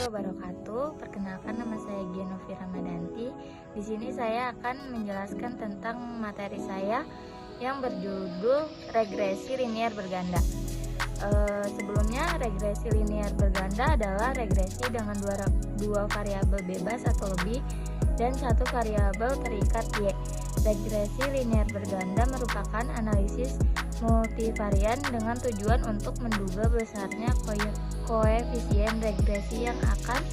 wabarakatuh. Perkenalkan, nama saya Gianovi Ramadanti. Di sini saya akan menjelaskan tentang materi saya yang berjudul regresi linier berganda. Sebelumnya, regresi linier berganda adalah regresi dengan dua variabel bebas atau lebih dan satu variabel terikat Y. Regresi linier berganda merupakan analisis multivarian dengan tujuan untuk menduga besarnya koefisien regresi yang akan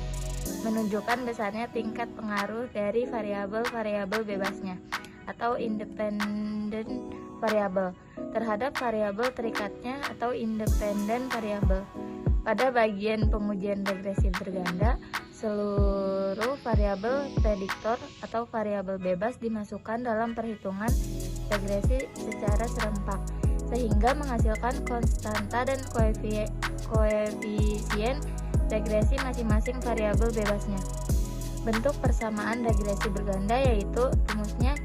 menunjukkan besarnya tingkat pengaruh dari variabel-variabel bebasnya atau independent variabel terhadap variabel terikatnya atau independent variabel. Pada bagian pengujian regresi berganda, seluruh variabel prediktor atau variabel bebas dimasukkan dalam perhitungan regresi secara serempak, sehingga menghasilkan konstanta dan koefisien regresi masing-masing variabel bebasnya. Bentuk persamaan regresi berganda yaitu rumusnya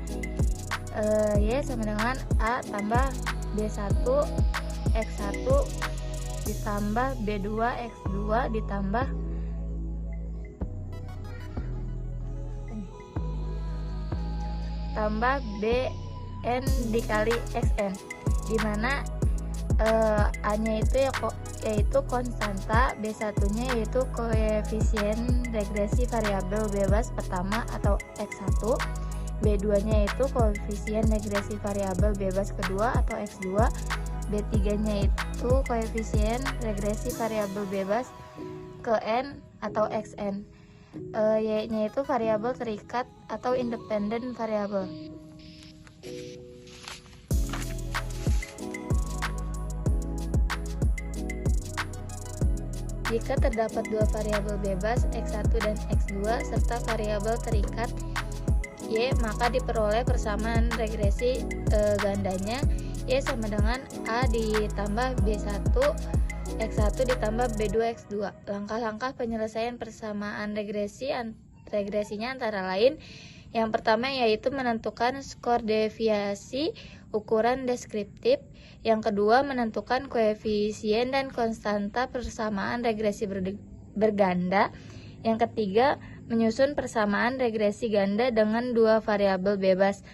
Y sama dengan A tambah B1 X1 ditambah B2 X2 ditambah BN dikali XN, dimana A-nya itu yaitu konstanta, B1-nya yaitu koefisien regresi variabel bebas pertama atau X1, B2-nya itu koefisien regresi variabel bebas kedua atau X2, B3-nya itu koefisien regresi variabel bebas ke N atau XN, Y-nya itu variabel terikat atau independent variabel. Jika terdapat dua variabel bebas X1 dan X2 serta variabel terikat Y, maka diperoleh persamaan regresi gandanya Y sama dengan A ditambah B1 X1 ditambah B2 X2. Langkah-langkah penyelesaian persamaan regresinya antara lain: yang pertama yaitu menentukan skor deviasi ukuran deskriptif, yang kedua menentukan koefisien dan konstanta persamaan regresi berganda, yang ketiga menyusun persamaan regresi ganda dengan dua variabel bebas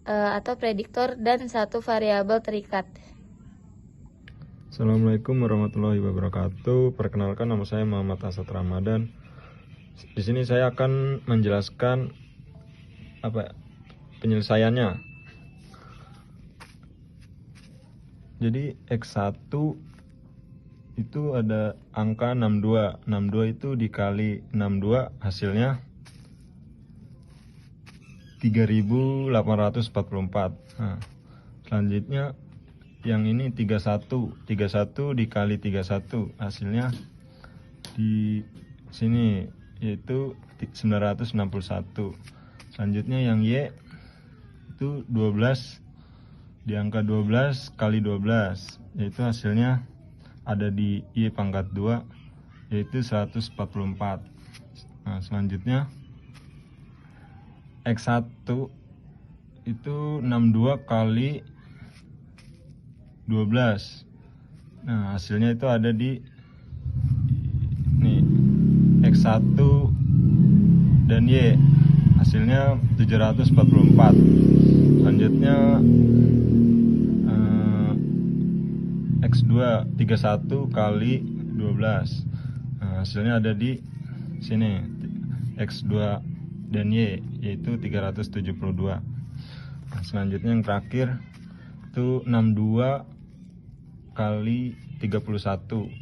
atau prediktor dan satu variabel terikat. Assalamualaikum warahmatullahi wabarakatuh. Perkenalkan, nama saya Muhammad Asad Ramadan. Di sini saya akan menjelaskan penyelesaiannya. Jadi X1 itu ada angka 62. 62 itu dikali 62 hasilnya 3844. Nah, selanjutnya yang ini 31 dikali 31 hasilnya di sini yaitu 961. Selanjutnya yang Y itu 12, di angka 12 kali 12 yaitu hasilnya ada di Y pangkat 2 yaitu 144. Nah, selanjutnya X1 itu 62 kali 12. Nah, hasilnya itu ada di nih X1 dan Y, hasilnya 744. Selanjutnya X2 31 kali 12. Nah, hasilnya ada di sini X2 dan Y yaitu 372. Nah, selanjutnya yang terakhir itu 62 kali 31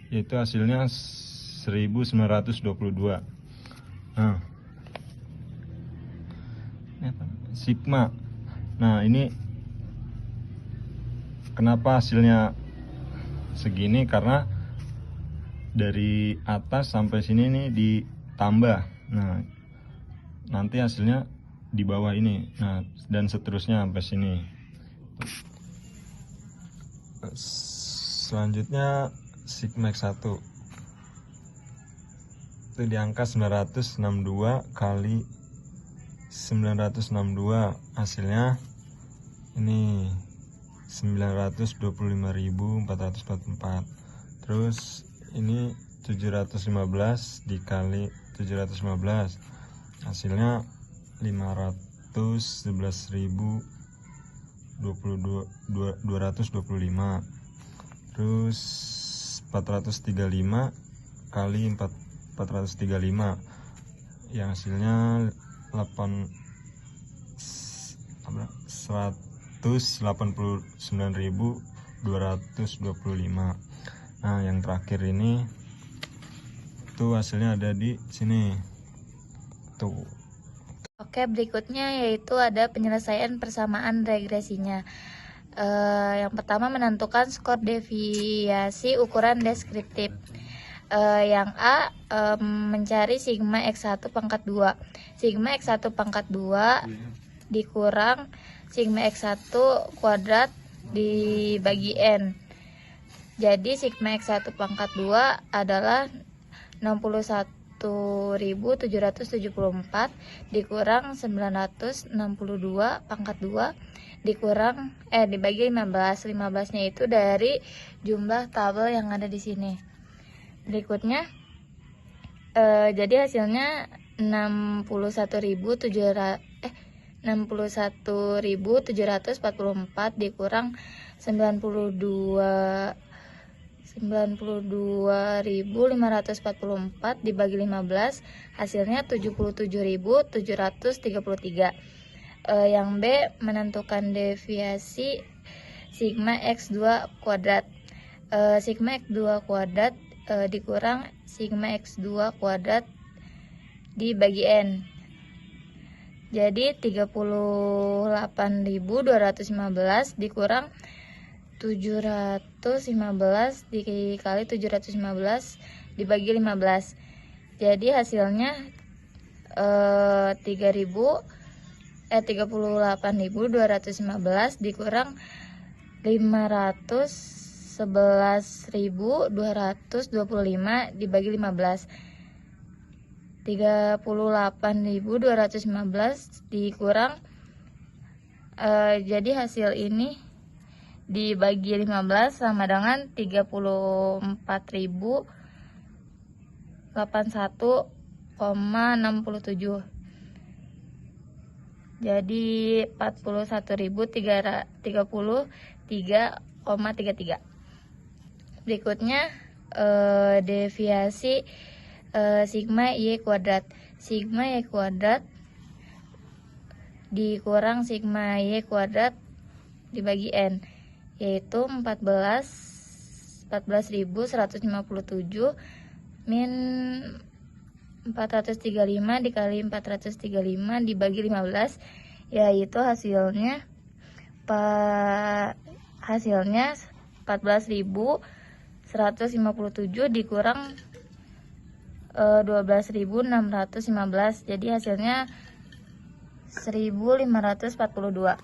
yaitu hasilnya 1922. Nah, sigma. Nah, ini kenapa hasilnya segini, karena dari atas sampai sini nih ditambah. Nah, nanti hasilnya di bawah ini. Nah, dan seterusnya sampai sini. Selanjutnya sigma X1 itu di angka 962 kali 962, hasilnya ini 925.444. Terus ini 715 dikali 715 hasilnya 511.225. Terus 435 kali 435 yang hasilnya 189.225. Nah, yang terakhir ini tuh hasilnya ada di sini tuh. Oke, berikutnya yaitu ada penyelesaian persamaan regresinya. Yang pertama menentukan skor deviasi ukuran deskriptif. Yang A, mencari sigma X1 pangkat 2. Sigma X1 pangkat 2 dikurang sigma X1 kuadrat dibagi N. Jadi sigma X1 pangkat 2 adalah 61.774 dikurang 962 pangkat 2 dikurang dibagi 15. 15-nya itu dari jumlah tabel yang ada di sini. Berikutnya jadi hasilnya 61.744 dikurang 92.544 dibagi 15 hasilnya 77.733. Yang B, menentukan deviasi sigma X2 kuadrat. Sigma X2 kuadrat dikurang sigma X2 kuadrat dibagi N. Jadi 38.215 dikurang 715 dikali 715 dibagi 15. Jadi hasilnya 38.215 dikurang 511.225 dibagi 15. 38.215 dikurang jadi hasil ini dibagi 15 sama dengan 34.081,67. Jadi 41.033,33. Berikutnya deviasi sigma Y kuadrat. Sigma Y kuadrat dikurang sigma Y kuadrat dibagi N, yaitu 14.157 min 435 dikali 435 dibagi 15, yaitu hasilnya 14.157 dikurang 12.615, jadi hasilnya 1.542.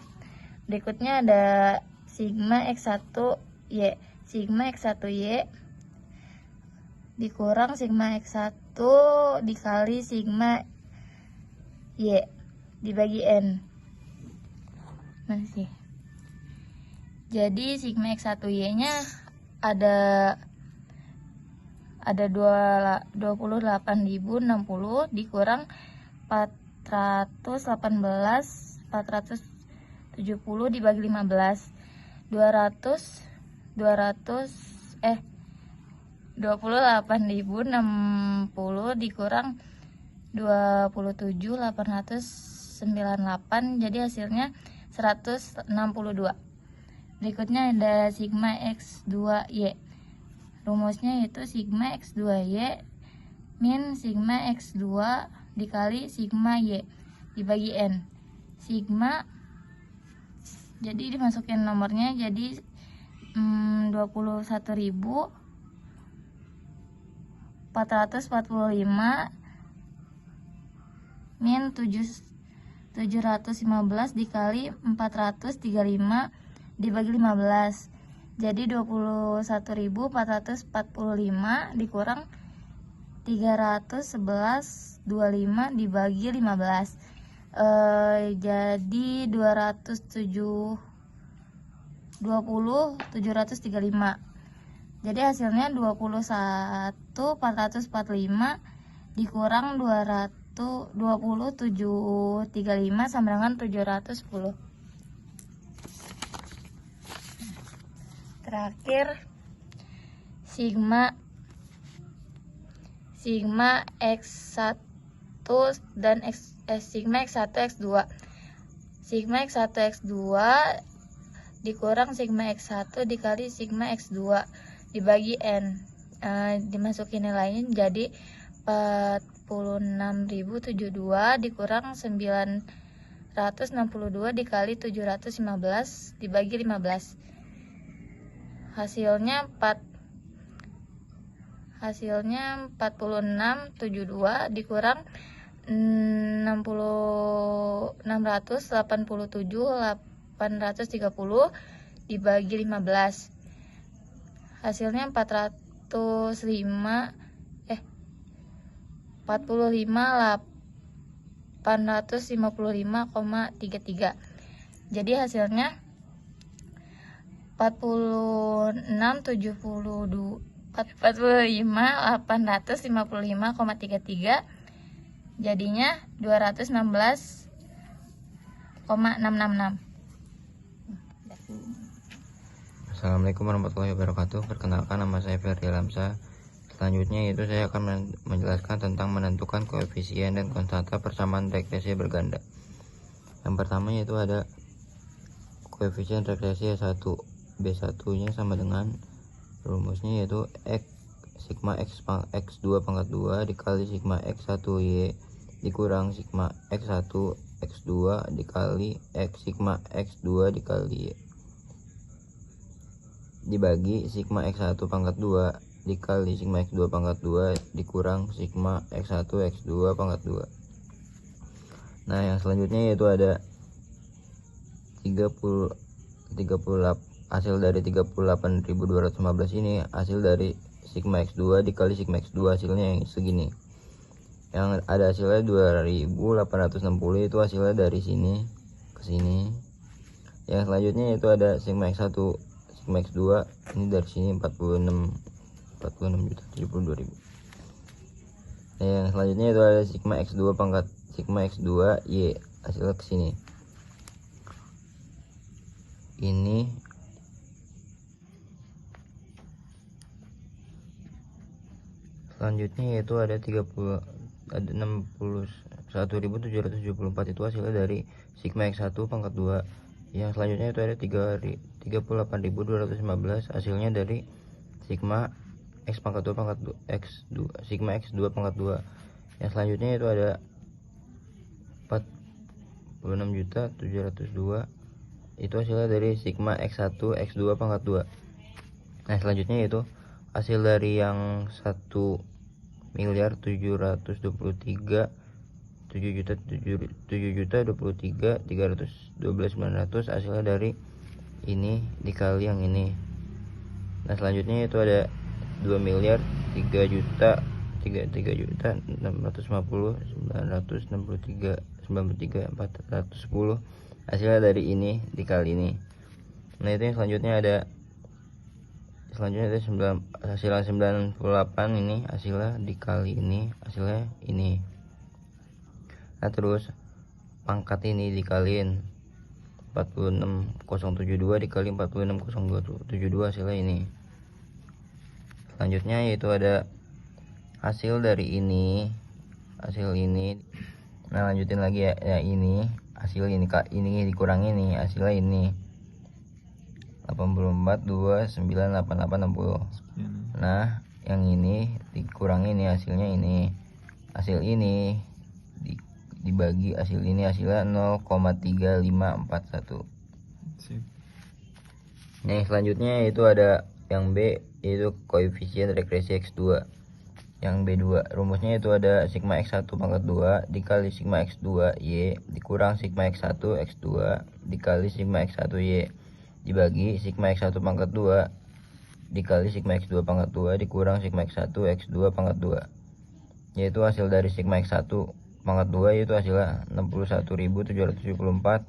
Berikutnya ada sigma X1Y. Sigma X1Y dikurang sigma X1 dikali sigma Y dibagi N. Mana sih? Jadi sigma X1Y nya ada 28.060 dikurang 470 dibagi 15. 28.060 dikurang 27.898, jadi hasilnya 162. Berikutnya ada sigma X2Y. Rumusnya yaitu sigma X2Y min sigma X2 dikali sigma Y dibagi N. Sigma, jadi dimasukin nomornya, jadi 21.445 min 715 dikali 435 dibagi 15. Jadi 21.445 dikurang 311.25 dibagi 15. Jadi 735. Jadi hasilnya 21.445 dikurang 20.735 sama dengan 710. Terakhir sigma X1 dan sigma X1 X2. Sigma X1 X2 dikurang sigma X1 dikali sigma X2 dibagi N, dimasukin nilainya jadi 46.072 dikurang 962 dikali 715 dibagi 15. Hasilnya 4672 dikurang 687.830 dibagi 15. Hasilnya 45.855,33. Jadi hasilnya 45.855,33 jadinya 216,666. Assalamualaikum warahmatullahi wabarakatuh. Perkenalkan, nama saya Ferdi Alamsa. Selanjutnya yaitu saya akan menjelaskan tentang menentukan koefisien dan konstanta persamaan regresi berganda. Yang pertama yaitu ada koefisien regresi S1. B1 nya sama dengan rumusnya yaitu sigma X2 pangkat 2 dikali sigma X1 Y dikurang sigma X1 X2 dikali sigma X2 dikali Y dibagi sigma X1 pangkat 2 dikali sigma X2 pangkat 2 dikurang sigma X1 X2 pangkat 2. Nah, yang selanjutnya yaitu ada 38 hasil dari 38.215 ini hasil dari sigma X2 dikali sigma X2, hasilnya yang segini. Yang ada hasilnya 2860, itu hasilnya dari sini ke sini. Yang selanjutnya itu ada sigma X1 sigma X2, ini dari sini 46.072.000. Yang selanjutnya itu ada sigma X2 pangkat sigma X2 Y, hasilnya ke sini. Ini selanjutnya yaitu ada 61.774, itu hasilnya dari sigma X1 pangkat 2. Yang selanjutnya itu ada 38.215, hasilnya dari sigma X pangkat 2 pangkat 2 X2 sigma X2 pangkat 2. Yang selanjutnya itu ada 46.702, itu hasilnya dari sigma X1 X2 pangkat 2. Nah, selanjutnya itu hasil dari yang 1.723.312.900, hasilnya dari ini dikali yang ini. Nah, selanjutnya itu ada 2.300.650.963.410, hasilnya dari ini dikali ini. Nah, itu yang selanjutnya ada hasilnya 98, ini hasilnya dikali ini, hasilnya ini. Nah, terus pangkat ini dikaliin 46072 dikali 46072, hasilnya ini. Selanjutnya yaitu ada hasil dari ini, hasil ini. Nah, lanjutin lagi ya, ini hasil ini dikurang ini, hasilnya ini 84298860. Nah, yang ini dikurang ini, hasilnya ini. Hasil ini dibagi hasil ini, hasilnya 0,3541. Nah, yang selanjutnya itu ada yang B, yaitu koefisien regresi X2. Yang B2 rumusnya itu ada sigma X1 pangkat 2 dikali sigma X2 Y dikurang sigma X1 X2 dikali sigma X1 Y dibagi sigma X1 pangkat 2 dikali sigma X2 pangkat 2 dikurang sigma X1 X2 pangkat 2, yaitu hasil dari sigma X1 pangkat 2 yaitu hasilnya 61.774.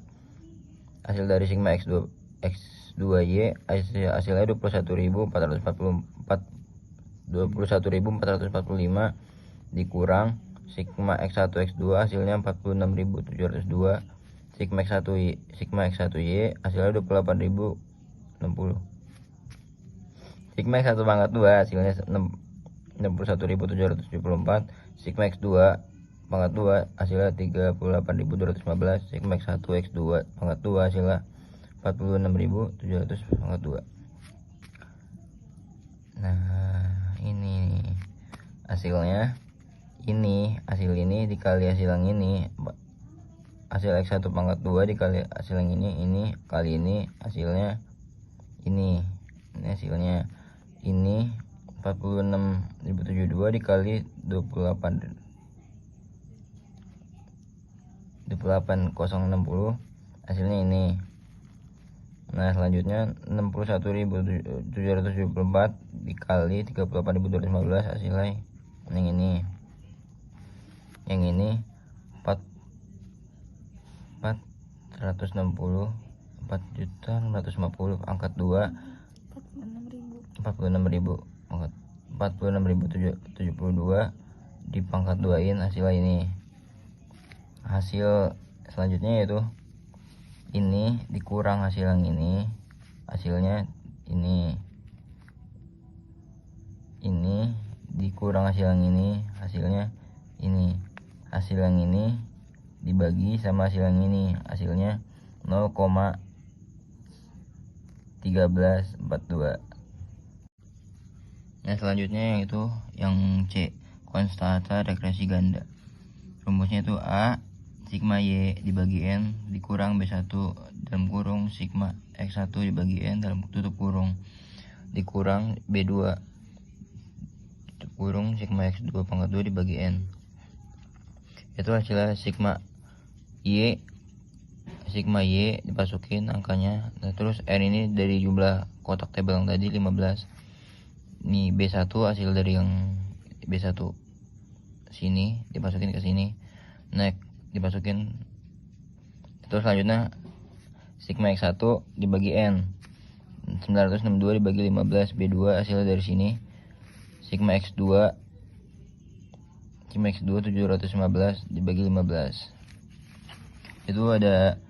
Hasil dari sigma X2Y hasilnya 21.444. 21.445 dikurang sigma X1 X2 hasilnya 46.702, sigma X1Y hasilnya 28.060, sigma X1 pangkat 2 hasilnya 61.774, sigma X2 pangkat 2 hasilnya 38.215, sigma X1 X2 pangkat 2 hasilnya 46.700 pangkat 2. Nah, ini hasilnya. Hasil ini dikali hasil yang ini, hasil X1 pangkat 2 dikali hasil yang ini kali ini hasilnya ini hasilnya ini 46.072 dikali 28060 hasilnya ini. Nah, selanjutnya 61.774 dikali 38.215 hasilnya yang ini 460 4.650 angkat 2 46.072 di pangkat 2in hasilnya ini. Hasil selanjutnya yaitu ini dikurang hasil yang ini hasilnya ini dikurang hasil yang ini hasilnya ini. Hasil yang ini dibagi sama hasil yang ini hasilnya 0,1342. Nah, selanjutnya yaitu yang C, konstanta regresi ganda. Rumusnya itu A sigma Y dibagi N dikurang B1 dalam kurung sigma X1 dibagi N dalam tutup kurung dikurang B2 tutup kurung sigma X2 pangkat 2 dibagi N. Itu hasilnya sigma Y dimasukin angkanya. Nah, terus N ini dari jumlah kotak tabel yang tadi 15. Ini B1 hasil dari yang B1 sini dimasukin ke sini. Next dimasukin. Terus selanjutnya sigma X1 dibagi N 962 dibagi 15 B2 hasil dari sini. Sigma X2 715 dibagi 15 itu ada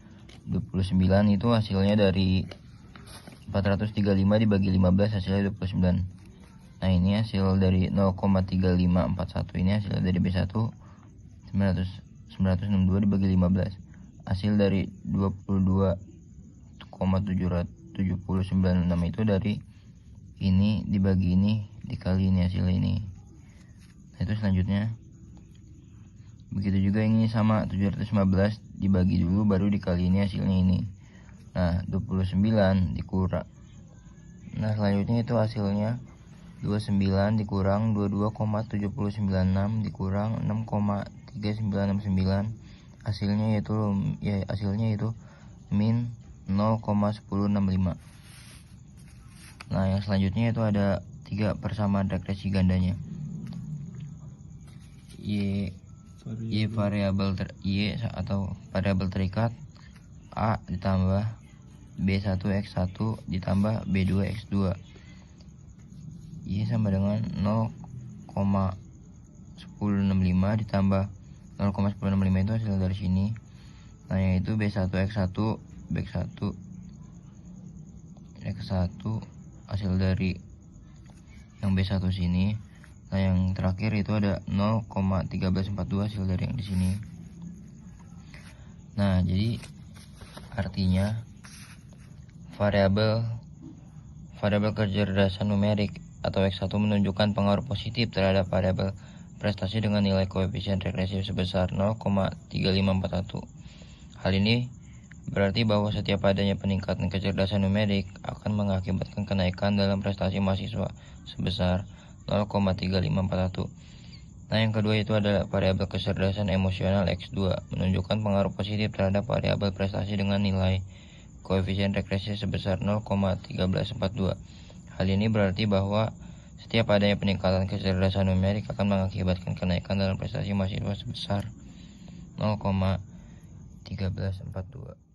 29. Itu hasilnya dari 435 dibagi 15 hasilnya 29. Nah, ini hasil dari 0,3541 ini hasil dari B1 962 dibagi 15 hasil dari 22,779 itu dari ini dibagi ini dikali ini hasil ini. Nah, itu selanjutnya begitu juga ini sama 715 dibagi dulu baru dikali ini hasilnya ini. Nah, 29 dikurang. Nah, selanjutnya itu hasilnya 29 dikurang 22,7096 dikurang 6,3969 hasilnya itu min 0,1065. Nah, yang selanjutnya itu ada 3 persamaan regresi gandanya. Y variabel atau variabel terikat A ditambah B1 X1 ditambah B2 X2. Y sama dengan 0,1065 ditambah 0,1065 itu hasil dari sini. Nah, yaitu B1 X1 hasil dari yang B1 sini. Nah, yang terakhir itu ada 0,1342 hasil dari yang di sini. Nah, jadi artinya variabel kecerdasan numerik atau X1 menunjukkan pengaruh positif terhadap variabel prestasi dengan nilai koefisien regresif sebesar 0,3541. Hal ini berarti bahwa setiap adanya peningkatan kecerdasan numerik akan mengakibatkan kenaikan dalam prestasi mahasiswa sebesar 0,3541. Nah, yang kedua itu adalah variabel kecerdasan emosional X2 menunjukkan pengaruh positif terhadap variabel prestasi dengan nilai koefisien regresif sebesar 0,1342. Hal ini berarti bahwa setiap adanya peningkatan kecerdasan numerik akan mengakibatkan kenaikan dalam prestasi mahasiswa sebesar 0,1342.